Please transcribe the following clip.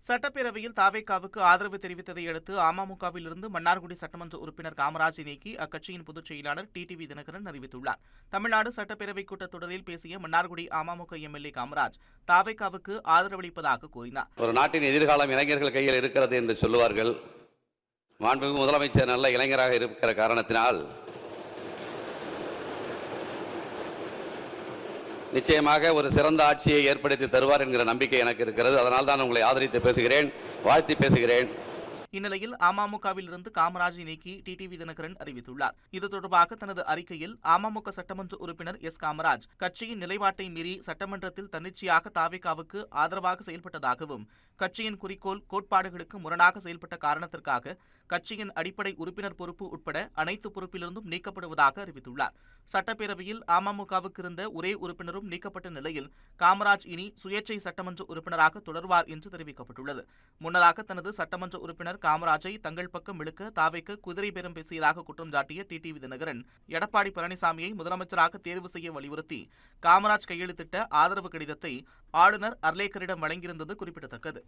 சட்டப்பேரவையில் தாவேகாவுக்கு ஆதரவு தெரிவித்ததை அடுத்து அமமுகவிலிருந்து மன்னார்குடி சட்டமன்ற உறுப்பினர் காமராஜை நீக்கி அக்கட்சியின் பொதுச் செயலாளர் டிடிவி தினகரன் அறிவித்துள்ளார். தமிழ்நாடு சட்டப்பேரவை கூட்டத்தொடரில் பேசிய மன்னார்குடி அமமுக எம்எல்ஏ காமராஜ் தாவேகாவுக்கு ஆதரவளிப்பதாக கூறினார். ஒரு நாட்டின் எதிர்காலம் இளைஞர்கள் கையில் இருக்கிறது என்று சொல்லுவார்கள். மாண்புமிகு முதலமைச்சர் நல்ல இளைஞராக இருக்கிற காரணத்தினால் நிச்சயமாக ஒரு சிறந்த ஆட்சியை ஏற்படுத்தி தருவார் என்கிற நம்பிக்கை எனக்கு இருக்கிறது. அதனால் தான் உங்களை ஆதரித்து பேசுகிறேன், வாழ்த்தி பேசுகிறேன். இந்நிலையில் அமமுகவிலிருந்து காமராஜை நீக்கி டிடிவி தினகரன் அறிவித்துள்ளார். இது தொடர்பாக தனது அறிக்கையில் அமமுக சட்டமன்ற உறுப்பினர் எஸ் காமராஜ் கட்சியின் நிலைப்பாட்டை மீறி சட்டமன்றத்தில் தன்னிச்சையாக தாவேகாவுக்கு ஆதரவாக செயல்பட்டதாகவும் கட்சியின் குறிக்கோள் கோட்பாடுகளுக்கு முரணாக செயல்பட்ட காரணத்திற்காக கட்சியின் அடிப்படை உறுப்பினர் பொறுப்பு உட்பட அனைத்து பொறுப்பிலிருந்தும் நீக்கப்படுவதாக அறிவித்துள்ளார். சட்டப்பேரவையில் அமமுகவுக்கு இருந்த ஒரே உறுப்பினரும் நீக்கப்பட்ட நிலையில் காமராஜ் இனி சுயேட்சை சட்டமன்ற உறுப்பினராக தொடர்வார் என்று தெரிவிக்கப்பட்டுள்ளது. முன்னதாக தனது சட்டமன்ற உறுப்பினர் காமராஜை தங்கள் பக்கம் இழுக்க தாவேக்கு குதிரை பேரம் பேசியதாக குற்றம் சாட்டிய டிடிவி தினகரன் எடப்பாடி பழனிசாமியை முதலமைச்சராக தேர்வு செய்ய வலியுறுத்தி காமராஜ் கையெழுத்திட்ட ஆதரவு கடிதத்தை ஆளுநர் அர்லேக்கரிடம் வழங்கியிருந்தது குறிப்பிடத்தக்கது.